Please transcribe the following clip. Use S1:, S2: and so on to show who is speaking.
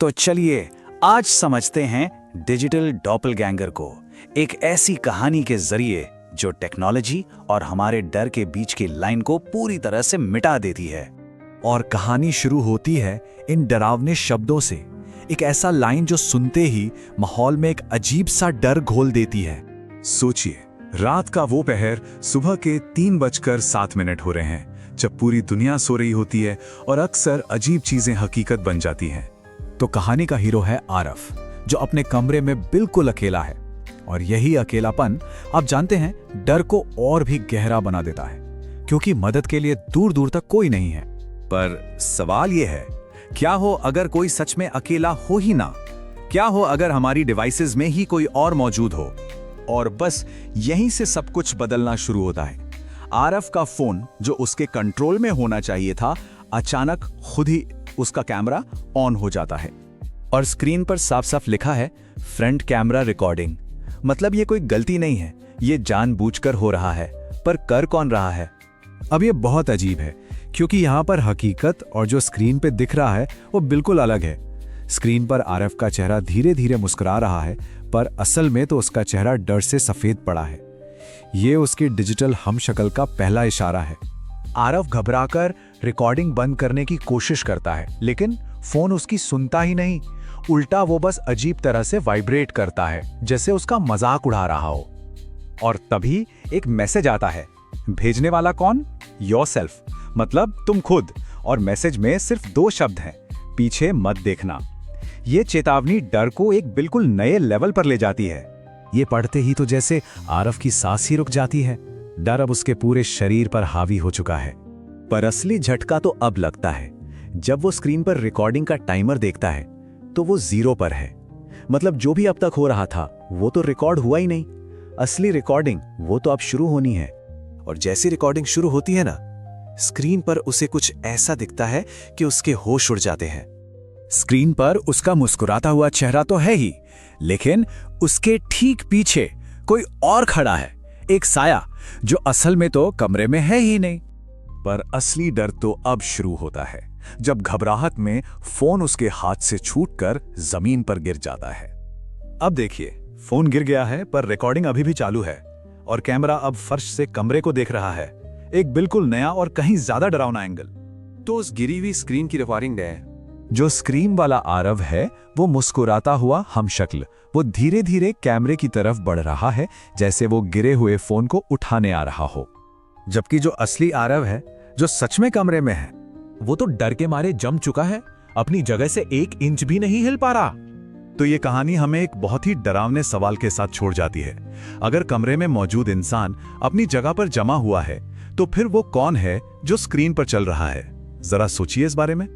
S1: तो चलिए आज समझते हैं डिजिटल डॉपलगैंगर को, एक ऐसी कहानी के जरिए जो टेक्नोलॉजी और हमारे डर के बीच की लाइन को पूरी तरह से मिटा देती है।
S2: और कहानी शुरू होती है इन डरावने शब्दों से, एक ऐसा लाइन जो सुनते ही माहौल में एक अजीब सा डर घोल देती है।
S3: सोचिए, रात का वो पहर, सुबह के 3:07 हो रहे हैं, जब पूरी दुनिया सो रही होती है और अक्सर अजीब चीजें हकीकत बन जाती हैं।
S2: तो कहानी का हीरो है आरफ, जो अपने कमरे में बिल्कुल अकेला है। और यही अकेलापन, आप जानते हैं, डर को और भी गहरा बना देता है, क्योंकि मदद के लिए दूर दूर तक कोई नहीं है।
S1: पर सवाल ये है, क्या हो अगर कोई सच में अकेला हो ही ना? क्या हो अगर हमारी डिवाइसेस में ही कोई और मौजूद हो? और बस यहीं से सब कुछ बदलना शुरू होता है। आरफ का फोन, जो उसके कंट्रोल में होना चाहिए था, अचानक खुद ही उसका कैमरा ऑन हो जाता है और स्क्रीन पर साफ साफ लिखा है फ्रंट कैमरा रिकॉर्डिंग। मतलब ये कोई गलती नहीं है, ये जानबूझकर हो रहा है। पर कर कौन रहा है?
S2: अब ये बहुत अजीब है, क्योंकि यहाँ पर हकीकत और जो स्क्रीन पे दिख रहा है वो बिल्कुल अलग है। स्क्रीन पर आरफ का चेहरा धीरे धीरे मुस्कुरा रहा है, पर असल में तो उसका चेहरा डर से सफेद पड़ा है। ये उसकी डिजिटल हमशक्ल का पहला इशारा है।
S3: आरफ घबराकर रिकॉर्डिंग बंद करने की कोशिश करता है, लेकिन फोन उसकी सुनता ही नहीं। उल्टा वो बस अजीब तरह से वाइब्रेट करता है, जैसे उसका मजाक उड़ा रहा हो।
S1: और तभी एक मैसेज आता है। भेजने वाला कौन? योरसेल्फ, मतलब तुम खुद। और मैसेज में सिर्फ 2 शब्द हैं, पीछे मत देखना। ये चेतावनी डर को एक बिल्कुल नए लेवल पर ले जाती है।
S2: ये पढ़ते ही तो जैसे आरफ की सांस ही रुक जाती है। डर अब उसके पूरे शरीर पर हावी हो चुका है।
S1: पर असली झटका तो अब लगता है जब वो स्क्रीन पर रिकॉर्डिंग का टाइमर देखता है, तो वो 0 पर है। मतलब जो भी अब तक हो रहा था वो तो रिकॉर्ड हुआ ही नहीं। असली रिकॉर्डिंग वो तो अब शुरू होनी है। और जैसी रिकॉर्डिंग शुरू होती है ना, स्क्रीन पर उसे कुछ ऐसा दिखता है कि उसके होश उड़ जाते हैं।
S2: स्क्रीन पर उसका मुस्कुराता हुआ चेहरा तो है ही, लेकिन उसके ठीक पीछे कोई और खड़ा है, एक साया, जो असल में तो कमरे में है ही नहीं।
S3: पर असली डर तो अब शुरू होता है, जब घबराहट में फोन उसके हाथ से छूटकर जमीन पर गिर जाता है।
S1: अब देखिए, फोन गिर गया है, पर रिकॉर्डिंग अभी भी चालू है और कैमरा अब फर्श से कमरे को देख रहा है। एक बिल्कुल नया और कहीं ज्यादा डरावना एंगल।
S3: तो उस गिरी हुई स्क्रीन की रिकॉर्डिंग है।
S2: जो स्क्रीन वाला आरव है, वो मुस्कुराता हुआ हमशक्ल, वो धीरे धीरे कैमरे की तरफ बढ़ रहा है, जैसे वो गिरे हुए फोन को उठाने आ रहा हो।
S1: जबकि जो असली आरव है, जो सच में कमरे में है,
S4: वो तो डर के मारे जम चुका है, अपनी जगह से 1 इंच भी नहीं हिल पा रहा।
S3: तो ये कहानी हमें एक बहुत ही डरावने सवाल के साथ छोड़ जाती है। अगर कमरे में मौजूद इंसान अपनी जगह पर जमा हुआ है, तो फिर वो कौन है जो स्क्रीन पर चल रहा है? जरा सोचिए इस बारे में।